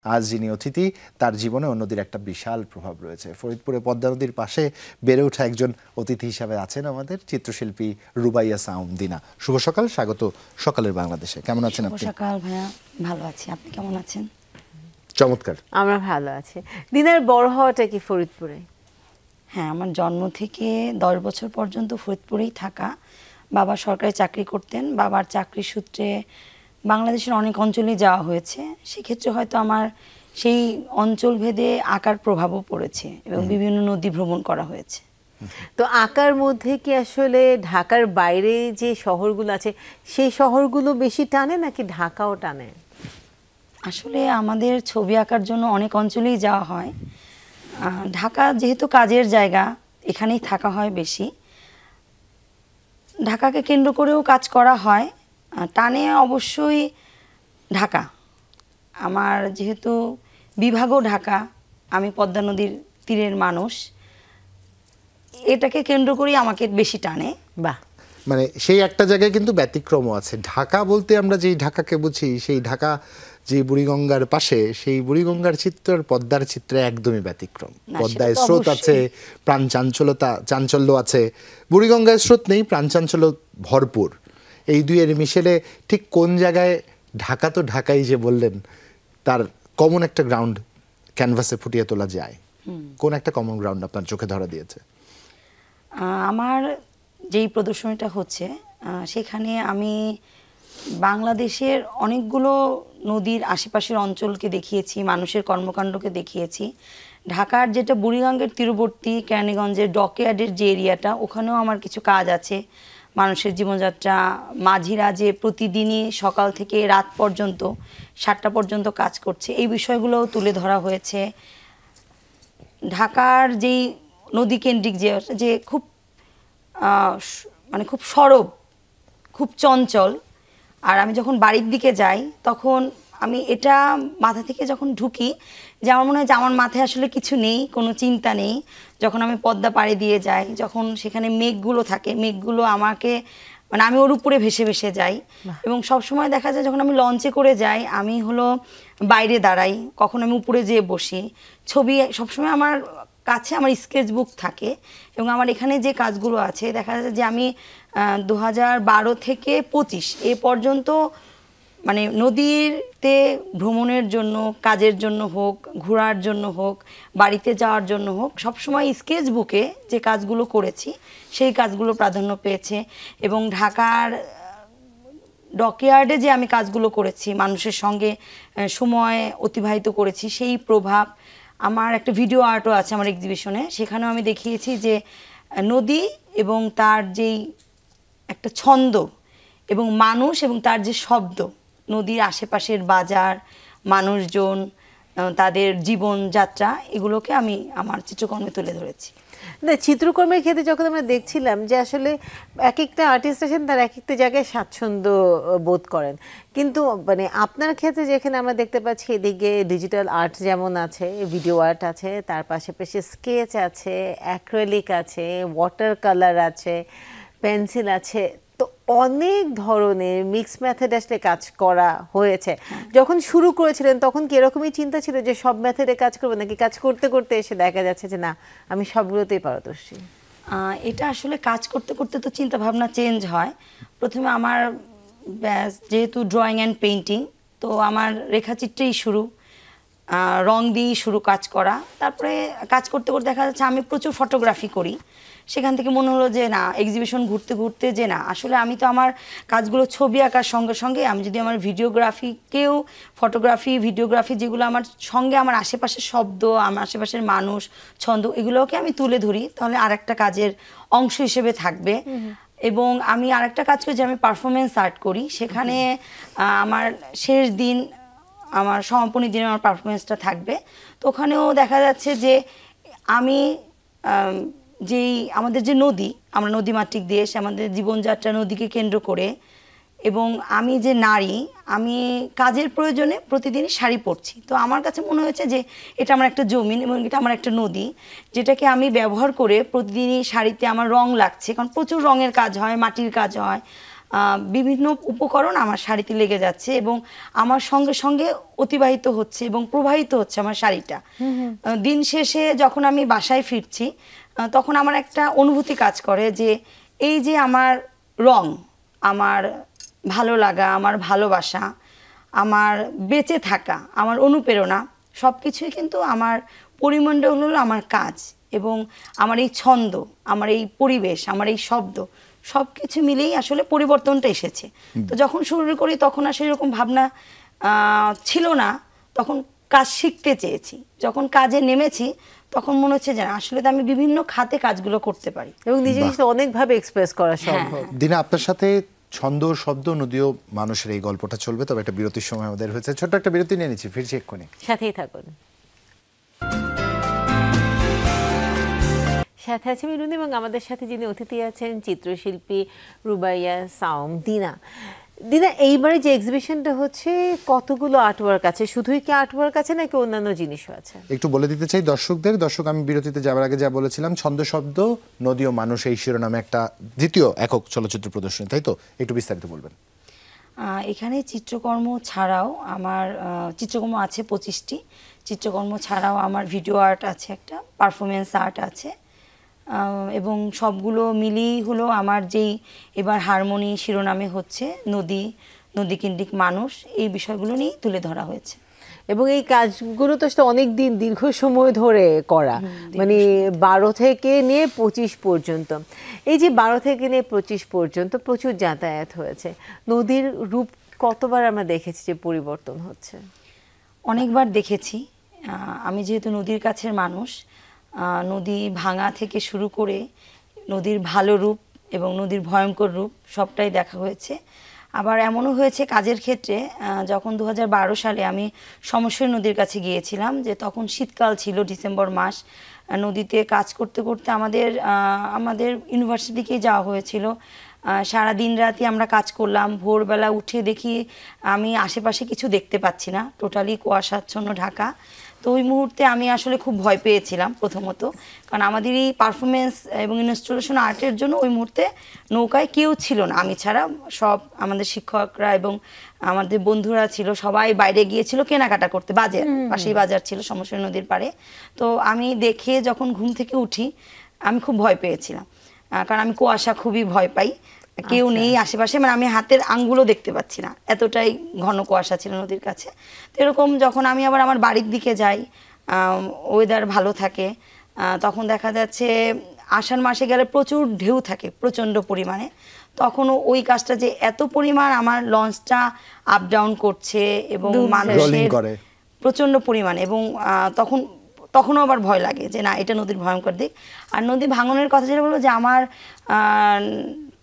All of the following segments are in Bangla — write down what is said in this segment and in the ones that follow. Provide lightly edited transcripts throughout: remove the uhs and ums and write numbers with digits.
আজ যিনি অতিথি তার জীবনে নদীর একটা বিশাল প্রভাব রয়েছে। ফরিদপুরে পদ্মা নদীর পাশে বেড়ে ওঠা একজন অতিথি হিসাবে আছেন আমাদের চিত্রশিল্পী রুবাইয়া সাউম দিনা। শুভ সকাল, স্বাগত সকালের বাংলাদেশে। কেমন আছেন আপনি? শুভ সকাল ভাইয়া, ভালো আছি। আপনি কেমন আছেন? চমৎকার। আমরা ভালো আছি। দিনের বড় হওয়াটা কি ফরিদপুরে? হ্যাঁ, আমার জন্ম থেকে 10 বছর পর্যন্ত ফরিদপুরেই থাকা। বাবা সরকারি চাকরি করতেন। বাবার চাকরির সূত্রে বাংলাদেশের অনেক অঞ্চলেই যাওয়া হয়েছে। সেক্ষেত্রে হয়তো আমার সেই অঞ্চল ভেদে আঁকার প্রভাবও পড়েছে এবং বিভিন্ন নদী ভ্রমণ করা হয়েছে। তো আঁকার মধ্যে কি আসলে ঢাকার বাইরে যে শহরগুলো আছে সেই শহরগুলো বেশি টানে নাকি ঢাকাও টানে? আসলে আমাদের ছবি আঁকার জন্য অনেক অঞ্চলেই যাওয়া হয়। ঢাকা যেহেতু কাজের জায়গা, এখানেই থাকা হয় বেশি। ঢাকাকে কেন্দ্র করেও কাজ করা হয়। টানে অবশ্যই ঢাকা। আমার যেহেতু বিভাগও ঢাকা, আমি পদ্মা নদীর তীরের মানুষ, এটাকে কেন্দ্র করেই আমাকে বেশি টানে। বাহ, মানে সেই একটা জায়গায় কিন্তু ব্যতিক্রমও আছে। ঢাকা বলতে আমরা যেই ঢাকাকে বুঝি, সেই ঢাকা যে বুড়িগঙ্গার পাশে, সেই বুড়িগঙ্গার চিত্র আর পদ্মার চিত্রে একদমই ব্যতিক্রম। পদ্মায় স্রোত আছে, প্রাণ চাঞ্চল্য আছে। বুড়িগঙ্গায় স্রোত নেই, প্রাণ চাঞ্চল্য ভরপুর। এই দুইয়ের মিশেলে ঠিক কোন জায়গায় ঢাকা তো ঢাকাই যে বললেন, তার কমন একটা গ্রাউন্ড ক্যানভাসে ফুটিয়ে তোলা যায়। কোন একটা কমন গ্রাউন্ড আপনার চোখে ধরা দিয়েছে? আমার যেই প্রদর্শনীটা হচ্ছে সেখানে আমি বাংলাদেশের অনেকগুলো নদীর আশেপাশের অঞ্চলকে দেখিয়েছি, মানুষের কর্মকাণ্ডকে দেখিয়েছি। ঢাকার যেটা বুড়িগঙ্গের তীরবর্তী কেরানীগঞ্জের ডকইয়ার্ডের যে এরিয়াটা, ওখানেও আমার কিছু কাজ আছে। মানুষের জীবনযাত্রা, মাঝিরা যে প্রতিদিনই সকাল থেকে রাত পর্যন্ত 7টা পর্যন্ত কাজ করছে, এই বিষয়গুলোও তুলে ধরা হয়েছে। ঢাকার যেই নদীকেন্দ্রিক যে খুব মানে খুব সরব, খুব চঞ্চল। আর আমি যখন বাড়ির দিকে যাই তখন আমি এটা মাথা থেকে যখন ঢুকি, যে আমার মনে হয় যে আমার মাথায় আসলে কিছু নেই, কোনো চিন্তা নেই। যখন আমি পদ্মা পাড়ে দিয়ে যাই, যখন সেখানে মেঘগুলো থাকে, মেঘগুলো আমাকে, মানে আমি ওর উপরে ভেসে ভেসে যাই। এবং সবসময় দেখা যায় যখন আমি লঞ্চে করে যাই, আমি হলো বাইরে দাঁড়াই, কখন আমি উপরে যেয়ে বসি। ছবি সবসময় আমার কাছে আমার স্কেচ বুক থাকে। এবং আমার এখানে যে কাজগুলো আছে, দেখা যাচ্ছে যে আমি 2012 থেকে 25 এ পর্যন্ত, মানে নদীতে ভ্রমণের জন্য, কাজের জন্য হোক, ঘোরার জন্য হোক, বাড়িতে যাওয়ার জন্য হোক, সবসময় স্কেচ বুকে যে কাজগুলো করেছি সেই কাজগুলো প্রাধান্য পেয়েছে। এবং ঢাকার ডকইয়ার্ডে যে আমি কাজগুলো করেছি, মানুষের সঙ্গে সময় অতিবাহিত করেছি, সেই প্রভাব। আমার একটা ভিডিও আর্টও আছে আমার এক্সিবিশনে, সেখানেও আমি দেখিয়েছি যে নদী এবং তার যেই একটা ছন্দ এবং মানুষ এবং তার যে শব্দ, নদীর আশেপাশের বাজার, মানুষজন, তাদের জীবনযাত্রা, এগুলোকে আমি আমার চিত্রকর্মে তুলে ধরেছি। না, চিত্রকর্মের ক্ষেত্রে যখন আমরা দেখছিলাম যে আসলে এক একটা আর্টিস্ট আছেন, তার এক একটা জায়গায় স্বাচ্ছন্দ্য বোধ করেন, কিন্তু মানে আপনার ক্ষেত্রে যেখানে আমরা দেখতে পাচ্ছি এদিকে ডিজিটাল আর্ট যেমন আছে, ভিডিও আর্ট আছে, তার পাশাপাশি স্কেচ আছে, অ্যাক্রিলিক আছে, ওয়াটার কালার আছে, পেন্সিল আছে, তো অনেক ধরনের মিক্স মেথড আসলে কাজ করা হয়েছে। যখন শুরু করেছিলেন তখন কি এরকমই চিন্তা ছিল যে সব মেথডে কাজ করবো, নাকি কাজ করতে করতে এসে দেখা যাচ্ছে যে না, আমি সবগুলোতেই পারদর্শী? এটা আসলে কাজ করতে করতে তো চিন্তা ভাবনা চেঞ্জ হয়। প্রথমে আমার যেহেতু ড্রয়িং অ্যান্ড পেইন্টিং, তো আমার রেখাচিত্রেই শুরু, রং দিয়েই শুরু কাজ করা। তারপরে কাজ করতে করতে দেখা যাচ্ছে আমি প্রচুর ফটোগ্রাফি করি। সেখান থেকে মনে হলো যে না, এক্সিবিশন ঘুরতে ঘুরতে যে না, আসলে আমি তো আমার কাজগুলো ছবি আঁকার সঙ্গে সঙ্গে আমি যদি আমার ভিডিওগ্রাফিকেও, ফটোগ্রাফি, ভিডিওগ্রাফি যেগুলো আমার সঙ্গে, আমার আশেপাশের শব্দ, আমার আশেপাশের মানুষ, ছন্দ, এগুলোকে আমি তুলে ধরি, তাহলে আরেকটা কাজের অংশ হিসেবে থাকবে। এবং আমি আরেকটা কাজ করি যে আমি পারফরমেন্স আর্ট করি। সেখানে আমার শেষ দিন, আমার সমাপনী দিনে আমার পারফরমেন্সটা থাকবে। তো ওখানেও দেখা যাচ্ছে যে আমি যেই আমাদের যে নদী, আমরা নদীমাতৃক দেশ, আমাদের জীবনযাত্রা নদীকে কেন্দ্র করে, এবং আমি যে নারী, আমি কাজের প্রয়োজনে প্রতিদিনই শাড়ি পরছি। তো আমার কাছে মনে হয়েছে যে এটা আমার একটা জমিন এবং এটা আমার একটা নদী, যেটাকে আমি ব্যবহার করে প্রতিদিনই শাড়িতে আমার রং লাগছে, কারণ প্রচুর রঙের কাজ হয়, মাটির কাজ হয়, বিভিন্ন উপকরণ আমার শাড়িতে লেগে যাচ্ছে এবং আমার সঙ্গে সঙ্গে অতিবাহিত হচ্ছে এবং প্রবাহিত হচ্ছে আমার শাড়িটা। দিন শেষে যখন আমি বাসায় ফিরছি তখন আমার একটা অনুভূতি কাজ করে যে এই যে আমার রং, আমার ভালো লাগা, আমার ভালোবাসা, আমার বেঁচে থাকা, আমার অনুপ্রেরণা সব কিছুই কিন্তু আমার পরিমণ্ডল হলো আমার কাজ এবং আমার এই ছন্দ, আমার এই পরিবেশ, আমার এই শব্দ সব কিছু মিলেই আসলে পরিবর্তনটা এসেছে। তো যখন শুরু করি তখন আসলে এরকম ভাবনা ছিল না, তখন কাজ শিখতে চেয়েছি। যখন কাজে নেমেছি তখন মনে হচ্ছে যে আসলে তো আমি বিভিন্ন খাতে কাজগুলো করতে পারি এবং নিজে নিজে অনেকভাবে এক্সপ্রেস করা সম্ভব। দিনা, আপনার সাথে ছন্দ, শব্দ, নদীও মানুষের এই গল্পটা চলবে, তবে একটা বিরতির সময় আমাদের হয়েছে। ছোট্ট একটা বিরতি নিয়ে নিচ্ছি, ফিরছি এক্ষুনি, সাথেই থাকুন। সাথে আছে মিলুন এবং আমাদের সাথে যিনি অতিথি আছেন চিত্রশিল্পী রুবাইয়া সাওম দিনা। দিনা, এইবারে যে এক্সিবিশনটা হচ্ছে কতগুলো আর্টওয়ার্ক আছে? শুধুই কি আর্টওয়ার্ক আছে নাকি অন্যান্য জিনিসও আছে? একটু বলে দিতে চাই দর্শক, আমি বিরতিতে যাওয়ার আগে যা বলেছিলাম, ছন্দ, শব্দ, নদী ও মানুষ এই শিরোনামে একটা দ্বিতীয় একক চলচ্চিত্র প্রদর্শনী, তাই তো? একটু বিস্তারিত বলবেন। এখানে চিত্রকর্ম ছাড়াও আমার চিত্রকর্ম আছে 25টি। চিত্রকর্ম ছাড়াও আমার ভিডিও আর্ট আছে, একটা পারফরমেন্স আর্ট আছে এবং সবগুলো মিলিয়েই হলো আমার যেই এবার হারমোনি শিরোনামে হচ্ছে নদীকেন্দ্রিক মানুষ, এই বিষয়গুলো নিয়েই তুলে ধরা হয়েছে। এবং এই কাজগুলো তো অনেক দিন, দীর্ঘ সময় ধরে করা, মানে 12 থেকে নিয়ে 25 পর্যন্ত। এই যে 12 থেকে নিয়ে 25 পর্যন্ত প্রচুর যাতায়াত হয়েছে। নদীর রূপ কতবার আমরা দেখেছি যে পরিবর্তন হচ্ছে? অনেকবার দেখেছি। আমি যেহেতু নদীর কাছের মানুষ, নদী ভাঙা থেকে শুরু করে নদীর ভালো রূপ এবং নদীর ভয়ঙ্কর রূপ সবটাই দেখা হয়েছে। আবার এমনও হয়েছে কাজের ক্ষেত্রে, যখন 2012 সালে আমি সমস্বরী নদীর কাছে গিয়েছিলাম, যে তখন শীতকাল ছিল, ডিসেম্বর মাস, নদীতে কাজ করতে করতে আমাদের ইউনিভার্সিটিকেই যাওয়া হয়েছিল। সারা দিন রাতি আমরা কাজ করলাম। ভোরবেলা উঠে দেখি আমি আশেপাশে কিছু দেখতে পাচ্ছি না, টোটালি কুয়াশাচ্ছন্ন ঢাকা। তো ওই মুহূর্তে আমি আসলে খুব ভয় পেয়েছিলাম প্রথমত, কারণ আমাদের এই পারফরমেন্স এবং ইনস্টলেশন আর্টের জন্য ওই মুহূর্তে নৌকায় কেউ ছিল না, আমি ছাড়া। সব আমাদের শিক্ষকরা এবং আমাদের বন্ধুরা ছিল, সবাই বাইরে গিয়েছিল কেনাকাটা করতে, বাজার, পাশেই বাজার ছিল সমস্বরী নদীর পাড়ে। তো আমি দেখে যখন ঘুম থেকে উঠি আমি খুব ভয় পেয়েছিলাম, কারণ আমি কুয়াশা খুবই ভয় পাই। কেউ নেই আশেপাশে, মানে আমি হাতের আঙ্গুলও দেখতে পাচ্ছি না, এতটাই ঘন কুয়াশা ছিল নদীর কাছে। তো এরকম যখন আমি আবার আমার বাড়ির দিকে যাই, ওয়েদার ভালো থাকে, তখন দেখা যাচ্ছে আষাঢ় মাসে গেলে প্রচুর ঢেউ থাকে প্রচণ্ড পরিমাণে। তখনও ওই কাজটা যে এত পরিমাণ আমার লঞ্চটা আপ ডাউন করছে এবং মানুষের প্রচণ্ড পরিমাণে, এবং তখনও আবার ভয় লাগে যে না, এটা নদীর ভয়ঙ্কর দিক। আর নদী ভাঙনের কথা যেটা বলবো, যে আমার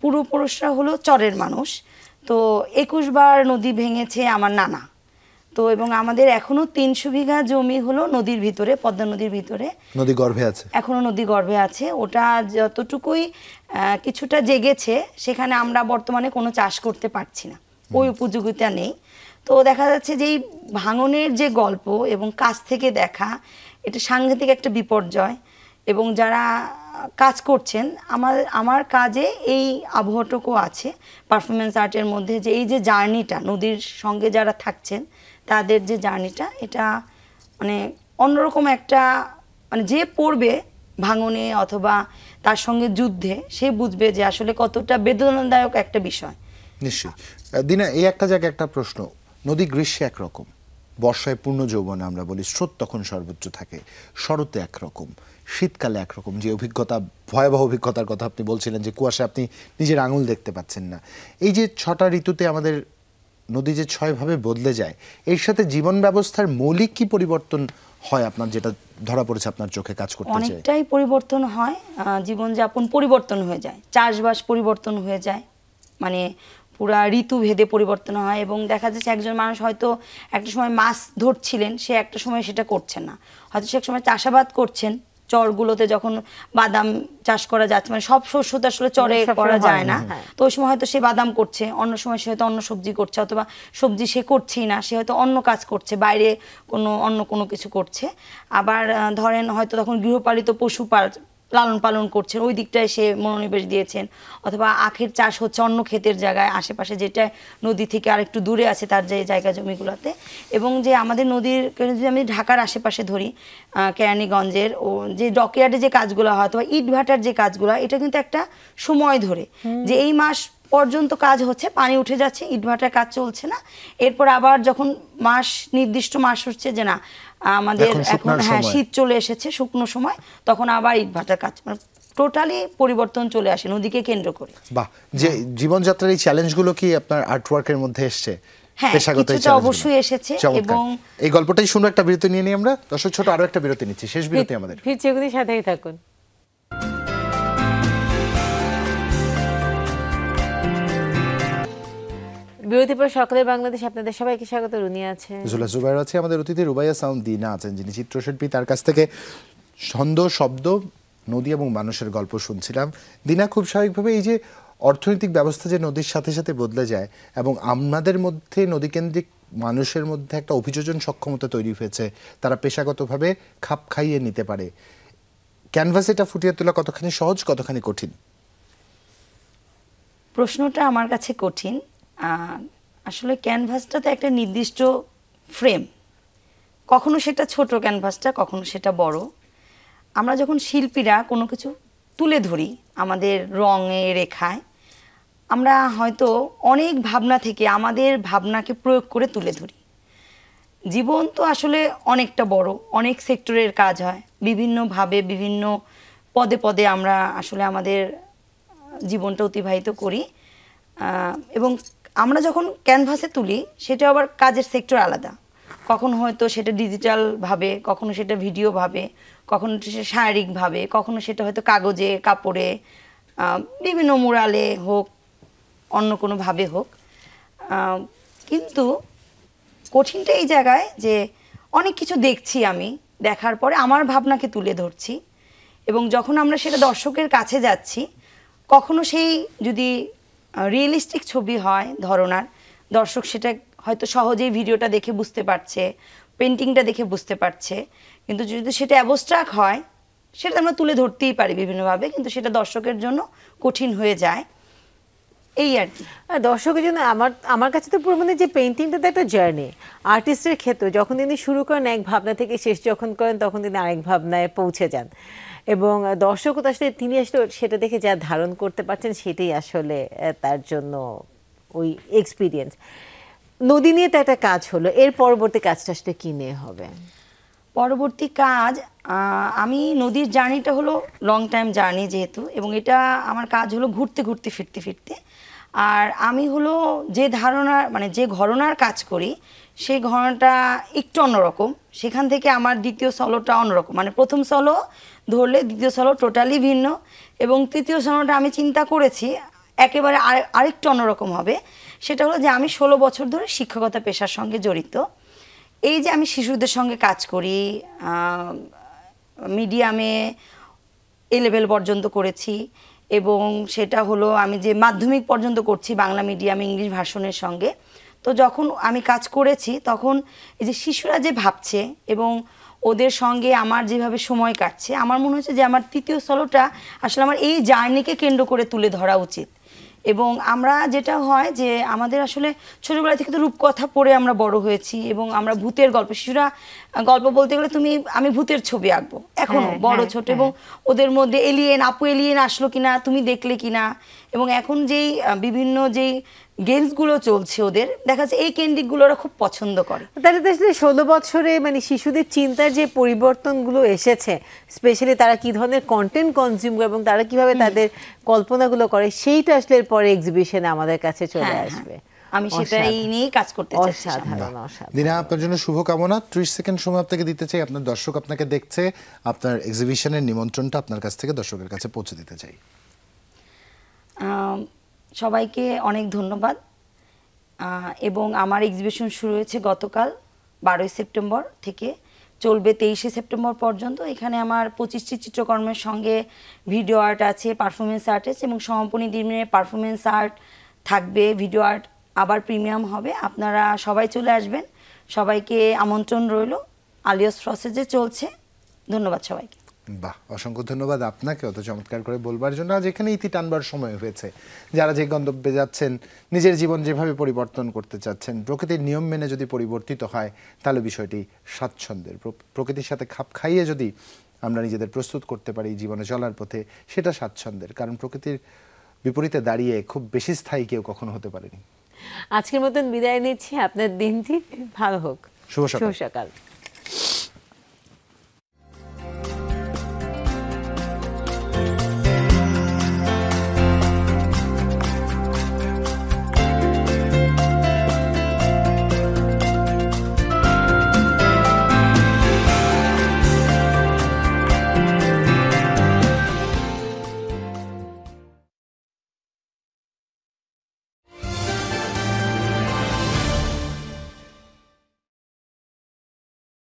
পূর্বপুরুষরা হলো চরের মানুষ, তো 21 বার নদী ভেঙেছে আমার নানা। তো এবং আমাদের এখনো 300 বিঘা জমি হলো নদীর ভিতরে, পদ্মা নদীর ভিতরে, নদী গর্ভে আছে, এখনো নদী গর্ভে আছে। ওটা যতটুকুই কিছুটা জেগেছে, সেখানে আমরা বর্তমানে কোনো চাষ করতে পারছি না, ওই উপযোগিতা নেই। তো দেখা যাচ্ছে যে এই ভাঙনের যে গল্প এবং কাছ থেকে দেখা, এটা সাংঘাতিক একটা বিপর্যয়। এবং যারা কাজ করছেন, আমার কাজে এই আবহাওয়াটুকু আছে পারফরমেন্স আর্টের মধ্যে, যে এই যে জার্নিটা, নদীর সঙ্গে যারা থাকছেন তাদের যে জার্নিটা, এটা মানে অন্যরকম একটা, মানে যে পড়বে ভাঙনে অথবা তার সঙ্গে যুদ্ধে, সে বুঝবে যে আসলে কতটা বেদনাদায়ক একটা বিষয়। নিশ্চয়ই। দিনা, এই একটা জায়গায় একটা প্রশ্ন, নদী গ্রীষ্মে একরকম, বর্ষায় পূর্ণ যৌবনে আমরা বলি, স্রোত তখন সর্বোচ্চ থাকে, শরতে একরকম, শীতকালে একরকম। যে অভিজ্ঞতা, ভয়াবহ অভিজ্ঞতার কথা আপনি বলছিলেন, যে কুয়াশা আপনি নিজের আঙুল দেখতে পাচ্ছেন না। এই যে 6টা ঋতুতে আমাদের নদী যে 6 ভাবে বদলে যায়, এর সাথে জীবন ব্যবস্থার মৌলিক কি পরিবর্তন হয় আপনার, যেটা ধরা পড়েছে আপনার চোখে কাজ করতে চাই? অনেকটাই পরিবর্তন হয়, জীবনযাপন পরিবর্তন হয়ে যায়, চাষবাস পরিবর্তন হয়ে যায়, মানে পুরা ঋতু ভেদে পরিবর্তন হয়। এবং দেখা যাচ্ছে একজন মানুষ হয়তো একটা সময় মাছ ধরছিলেন, সে একটা সময় সেটা করছেন না, হয়তো সে এক সময় চাষাবাদ করছেন, চরগুলোতে যখন বাদাম চাষ করা যাচ্ছে, মানে সব শস্য তো আসলে চরে করা যায় না, তো ওই সময় হয়তো সে বাদাম করছে, অন্য সময় সে হয়তো অন্য সবজি করছে, অথবা সবজি সে করছেই না, সে হয়তো অন্য কাজ করছে, বাইরে অন্য কোনো কিছু করছে। আবার ধরেন হয়তো তখন গৃহপালিত পশু লালন পালন করছেন, ওই দিকটায় সে মনোনিবেশ দিয়েছেন, অথবা আখের চাষ হচ্ছে অন্য ক্ষেতের জায়গায় আশেপাশে, যেটা নদী থেকে আরেকটু দূরে আছে তার যে জায়গা জমিগুলোতে। এবং যে আমাদের নদীর যদি আমি ঢাকার আশেপাশে ধরি, কেরানীগঞ্জের ও যে ডকইয়ার্ডে যে কাজগুলো হয় অথবা ইটভাটার যে কাজগুলো, এটা কিন্তু একটা সময় ধরে, যে এই মাস পর্যন্ত কাজ হচ্ছে, পানি উঠে যাচ্ছে, ইটভাটার কাজ চলছে না, এরপর আবার যখন নির্দিষ্ট মাস হচ্ছে যে না আমাদের এখন শীত চলে এসেছে, শুকনো সময়, তখন আবার ইটভাটার কাজ, মানে টোটালি পরিবর্তন চলে আসে নদীকে কেন্দ্র করে। বাহ, যে জীবনযাত্রার এই চ্যালেঞ্জগুলো কি আপনার আর্টওয়ার্কের মধ্যে এসছে? হ্যাঁ, কিছুটা অবশ্যই এসেছে। এবং এই গল্পটাই শুনে একটা বিরতি নিয়ে নিই আমরা দর্শক, ছোট আরো একটা বিরতি নিচ্ছি, শেষ বিরতি আমাদের। ফিরছি, এগুলি সাথেই থাকুন। বিরতির পর সকালের বাংলাদেশ, আপনাদের সবাইকে স্বাগত। রুনিয়া আছে, জুলা জুবাইর আছে, আমাদের অতিথি রুবাইয়া সাউন্ড দিনা আছেন, যিনি চিত্রশিল্পী। তার কাছ থেকে ছন্দ, শব্দ, নদী এবং মানুষের গল্প শুনছিলাম। দিনা, খুব স্বাভাবিকভাবে এই যে অর্থনৈতিক ব্যবস্থা যে নদীর সাথে সাথে বদলে যায় এবং আমাদের মধ্যে নদীকেন্দ্রিক মানুষের মধ্যে একটা অভিযোজন সক্ষমতা তৈরি হয়েছে, তারা পেশাগতভাবে খাপ খাইয়ে নিতে পারে, ক্যানভাসে এটা ফুটিয়ে তোলা কতখানি সহজ, কতখানি কঠিন? প্রশ্নটা আমার কাছে কঠিন। আসলে ক্যানভাসটা তো একটা নির্দিষ্ট ফ্রেম, কখনো সেটা ছোট ক্যানভাসটা, কখনো সেটা বড়। আমরা যখন শিল্পীরা কোনো কিছু তুলে ধরি আমাদের রঙে, রেখায়, আমরা হয়তো অনেক ভাবনা থেকে আমাদের ভাবনাকে প্রয়োগ করে তুলে ধরি। জীবন তো আসলে অনেকটা বড়, অনেক সেক্টরের কাজ হয়, বিভিন্নভাবে বিভিন্ন পদে পদে আমরা আসলে আমাদের জীবনটা অতিবাহিত করি। এবং আমরা যখন ক্যানভাসে তুলি, সেটা আবার কাজের সেক্টর আলাদা, কখনো হয়তো সেটা ডিজিটালভাবে, কখনো সেটা ভিডিওভাবে, কখনো সেটা শারীরিকভাবে, কখনো সেটা হয়তো কাগজে, কাপড়ে, বিভিন্ন মুরালে হোক, অন্য কোনোভাবে হোক। কিন্তু কঠিনটা এই জায়গায় যে অনেক কিছু দেখছি আমি, দেখার পরে আমার ভাবনাকে তুলে ধরছি, এবং যখন আমরা সেটা দর্শকের কাছে যাচ্ছি, কখনো সেই যদি রিয়েলিস্টিক ছবি হয় ধরনার, দর্শক সেটা হয়তো সহজেই ভিডিওটা দেখে বুঝতে পারছে, পেন্টিংটা দেখে বুঝতে পারছে, কিন্তু যদি সেটা অ্যাবস্ট্রাক্ট হয়, সেটা আমরা তুলে ধরতেই পারি বিভিন্নভাবে, কিন্তু সেটা দর্শকের জন্য কঠিন হয়ে যায়, এই আর কি। দর্শকের জন্য আমার কাছে তো পুরো মানে যে পেইন্টিংটা তো একটা জার্নি। আর্টিস্টের ক্ষেত্রে যখন তিনি শুরু করেন এক ভাবনা থেকে, শেষ যখন করেন তখন তিনি আরেক ভাবনায় পৌঁছে যান, এবং দর্শকও তো আসলে তিনি আসলে সেটা দেখে যা ধারণ করতে পারছেন, সেটাই আসলে তার জন্য ওই এক্সপিরিয়েন্স। নদী নিয়ে তো একটা কাজ হলো, এর পরবর্তী কাজটা আসলে কি নিয়ে হবে? পরবর্তী কাজ, আমি নদীর জার্নিটা হলো লং টাইম জার্নি যেহেতু, এবং এটা আমার কাজ হলো ঘুরতে ঘুরতে ফিরতে ফিরতে। আর আমি হলো যে ধারণা, মানে যে ঘরনার কাজ করি, সেই ঘরনাটা একটু অন্যরকম, সেখান থেকে আমার দ্বিতীয় সলোটা অন্যরকম, মানে প্রথম সলো ধরলে দ্বিতীয় সলো টোটালি ভিন্ন, এবং তৃতীয় সলোটা আমি চিন্তা করেছি একেবারে আরেকটু অন্যরকম হবে। সেটা হলো যে আমি 16 বছর ধরে শিক্ষকতা পেশার সঙ্গে জড়িত। এই যে আমি শিশুদের সঙ্গে কাজ করি, মিডিয়ামে এ লেভেল পর্যন্ত করেছি, এবং সেটা হলো আমি যে মাধ্যমিক পর্যন্ত করছি বাংলা মিডিয়াম ইংলিশ ভার্সনের সঙ্গে। তো যখন আমি কাজ করেছি, তখন এই যে শিশুরা যে ভাবছে এবং ওদের সঙ্গে আমার যেভাবে সময় কাটছে, আমার মনে হচ্ছে যে আমার তৃতীয় সলোটা আসলে আমার এই জার্নিকে কেন্দ্র করে তুলে ধরা উচিত। এবং আমরা যেটা হয় যে আমাদের আসলে ছোটবেলা থেকে তো রূপকথা পড়ে আমরা বড় হয়েছি, এবং আমরা ভূতের গল্প, শিশুরা গল্প বলতে গেলে আমি ভূতের ছবি আঁকবো এখনো, বড় ছোট, এবং ওদের মধ্যে এলিয়েন, আপু এলিয়েন আসলো কিনা, তুমি দেখলে কিনা, এবং এখন যেই বিভিন্ন যেই গেমসগুলো চলছে ওদের, দেখা যাচ্ছে এই কেন্দ্রিকগুলো ওরা খুব পছন্দ করে। তাহলে তো আসলে 16 বছরে মানে শিশুদের চিন্তার যে পরিবর্তনগুলো এসেছে, স্পেশালি তারা কি ধরনের কন্টেন্ট কনজিউম করে এবং তারা কিভাবে তাদের কল্পনাগুলো করে, সেইটা আসলে পরে এক্সিবিশনে আমাদের কাছে চলে আসবে। আমি সেটাই নিয়েই কাজ করতে চাচ্ছি। দিনা, আপনার জন্য শুভকামনা। 30 সেকেন্ড সময় আপনাকে দিতে চাই, আপনার দর্শক আপনাকে দেখছে, আপনার এক্সিবিশনের নিমন্ত্রণটা আপনার কাছ থেকে দর্শকের কাছে পৌঁছে দিতে চাই। সবাইকে অনেক ধন্যবাদ। এবং আমার এক্সিবিশন শুরু হয়েছে গতকাল 12 সেপ্টেম্বর থেকে, চলবে 23 সেপ্টেম্বর পর্যন্ত। এখানে আমার 25টি চিত্রকর্মের সঙ্গে ভিডিও আর্ট আছে, পারফরমেন্স আর্ট আছে, এবং সমাপনী দিনে পারফরমেন্স আর্ট থাকবে, ভিডিও আর্ট আবার প্রিমিয়াম হবে। আপনারা সবাই চলে আসবেন, সবাইকে আমন্ত্রণ রইল। আলিয়াস প্রসেসে চলছে। ধন্যবাদ সবাইকে। বাহ, অসংখ্য ধন্যবাদ আপনাকে অত চমৎকার করে বলবার জন্য। আজ এখানে ইতি টানবার সময় হয়েছে। যারা যে গন্তব্যে যাচ্ছেন, নিজের জীবন যেভাবে পরিবর্তন করতে চাচ্ছেন, প্রকৃতির নিয়ম মেনে যদি পরিবর্তিত হয় তাহলে বিষয়টি স্বাচ্ছন্দ্যের। প্রকৃতির সাথে খাপ খাইয়ে যদি আমরা নিজেদের প্রস্তুত করতে পারি জীবনে চলার পথে, সেটা স্বাচ্ছন্দ্যের। কারণ প্রকৃতির বিপরীতে দাঁড়িয়ে খুব বেশি স্থায়ী কেউ কখনো হতে পারেনি। আজকের মতন বিদায় নিচ্ছি, আপনার দিনটি ভালো হোক। শুভ সকাল। শুভ সকাল।